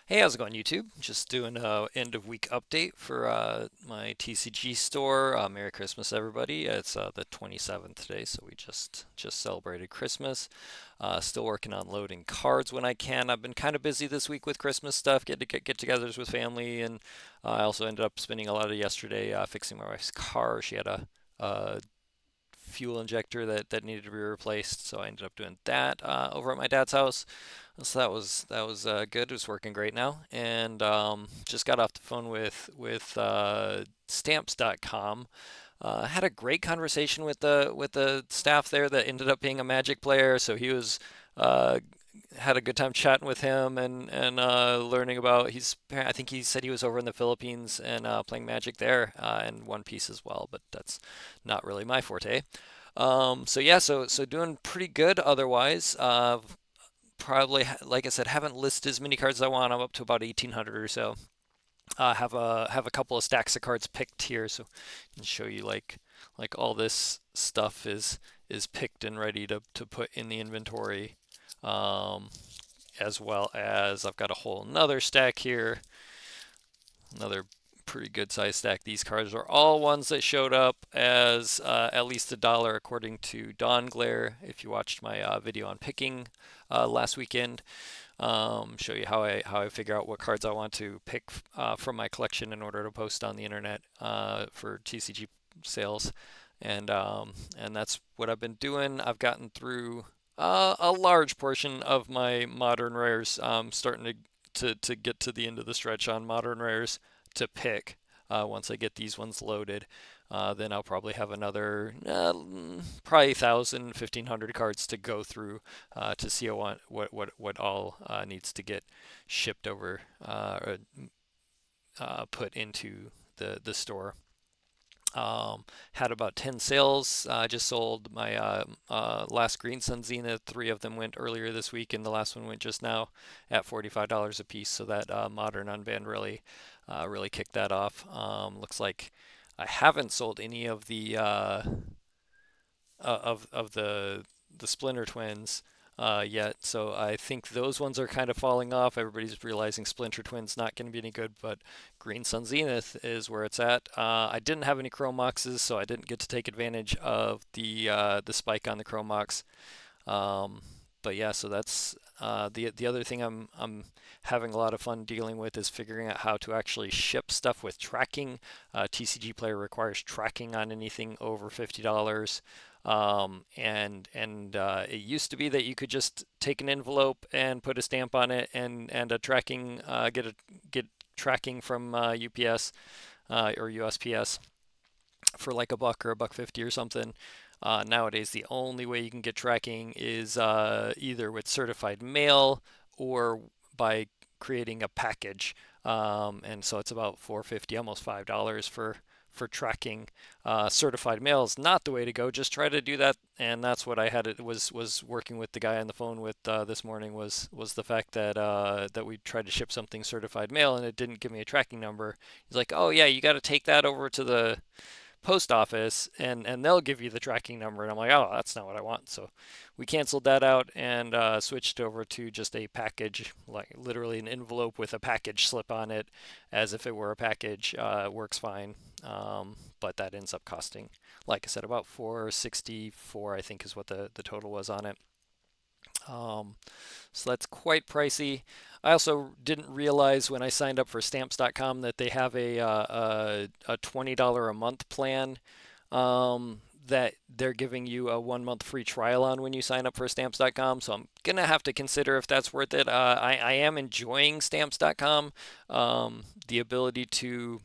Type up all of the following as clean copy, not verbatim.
Hey, how's it going, YouTube? Just doing a end of week update for my TCG store. Merry Christmas, everybody! It's the 27th today, so we just celebrated Christmas. Still working on loading cards when I can. I've been kind of busy this week with Christmas stuff, get-togethers with family, and I also ended up spending a lot of yesterday fixing my wife's car. She had a fuel injector that needed to be replaced, so I ended up doing that over at my dad's house. So that was good. It's working great now, and just got off the phone with stamps.com. Had a great conversation with the staff there that ended up being a Magic player. So he was uh, had a good time chatting with him and learning about. I think he said he was over in the Philippines and playing Magic there and One Piece as well, but that's not really my forte. So yeah, so doing pretty good otherwise. Probably, like I said, haven't listed as many cards as I want. I'm up to about 1,800 or so. Have a couple of stacks of cards picked here, so I can show you like all this stuff is picked and ready to put in the inventory. Um, as well as I've got a whole another stack here, another pretty good size stack. These cards are all ones that showed up as at least $1 according to Dawn Glare. If you watched my video on picking last weekend, show you how I figure out what cards I want to pick from my collection in order to post on the internet for TCG sales, and that's what I've been doing. I've gotten through a large portion of my modern rares. Starting to get to the end of the stretch on modern rares to pick. Once I get these ones loaded, then I'll probably have another probably 1,000, 1,500 cards to go through to see what all needs to get shipped over or put into the store. Had about 10 sales. I just sold my last Green Sun Zenith. Three of them went earlier this week, and the last one went just now at $45 a piece. So that modern unbanned really kicked that off. Looks like I haven't sold any of the of the Splinter Twins yet. So I think those ones are kind of falling off. Everybody's realizing Splinter Twins not going to be any good, but Green Sun Zenith is where it's at. I didn't have any Chrome Moxes, so I didn't get to take advantage of the spike on the Chrome Mox. Um, but yeah, so that's the other thing I'm having a lot of fun dealing with is figuring out how to actually ship stuff with tracking. TCG Player requires tracking on anything over $50. And it used to be that you could just take an envelope and put a stamp on it and a tracking get tracking from UPS or USPS for like $1 or $1.50 or something. Nowadays, the only way you can get tracking is either with certified mail or by creating a package. And so it's about $4.50, almost $5 for tracking. Certified mail is not the way to go. Just try to do that, and that's what I had. It was working with the guy on the phone with this morning was the fact that we tried to ship something certified mail and it didn't give me a tracking number. He's like, "Oh yeah, you got to take that over to the post office and they'll give you the tracking number." And I'm like, oh, that's not what I want. So we canceled that out and switched over to just a package, like literally an envelope with a package slip on it, as if it were a package. Works fine, but that ends up costing, like I said, about 464, I think is what the total was on it. Um, so that's quite pricey. I also didn't realize when I signed up for stamps.com that they have a $20 a month plan that they're giving you a 1 month free trial on when you sign up for stamps.com. So I'm gonna have to consider if that's worth it. I am enjoying stamps.com. The ability to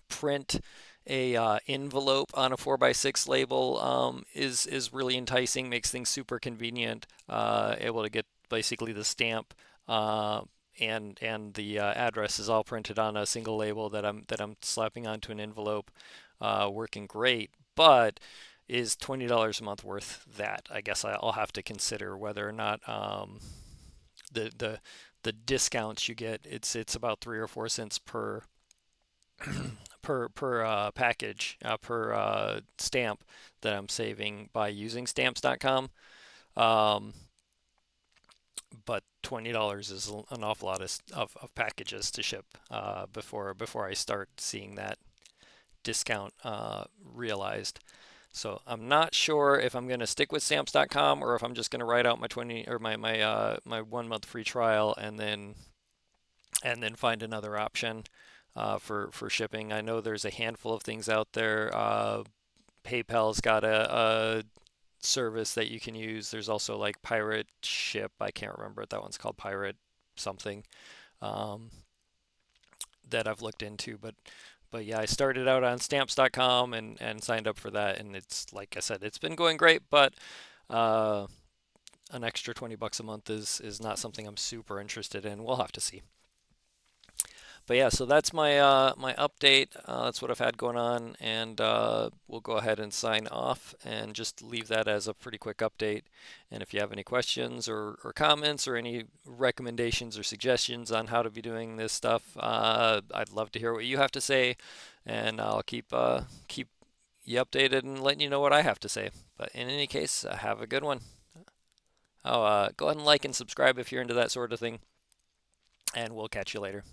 print a envelope on a 4x6 label is really enticing. Makes things super convenient. Able to get basically the stamp uh, and the address is all printed on a single label that I'm slapping onto an envelope. Working great, but is $20 a month worth that? I guess I'll have to consider whether or not the the discounts you get. It's about 3 or 4 cents per package per stamp that I'm saving by using stamps.com. Um, but $20 is an awful lot of packages to ship before I start seeing that discount realized. So I'm not sure if I'm going to stick with stamps.com or if I'm just going to write out my 20 or my 1 month free trial and then find another option for shipping. I know there's a handful of things out there. PayPal's got a service that you can use. There's also like Pirate Ship. I can't remember what that one's called. Pirate something um, that I've looked into. But yeah, I started out on stamps.com and signed up for that, and it's like I said, it's been going great. But uh, an extra $20 a month is not something I'm super interested in. We'll have to see. But yeah, so that's my update. That's what I've had going on, and we'll go ahead and sign off and just leave that as a pretty quick update. And if you have any questions or comments or any recommendations or suggestions on how to be doing this stuff, I'd love to hear what you have to say, and I'll keep you updated and letting you know what I have to say. But in any case, have a good one. Oh, go ahead and like and subscribe if you're into that sort of thing, and we'll catch you later.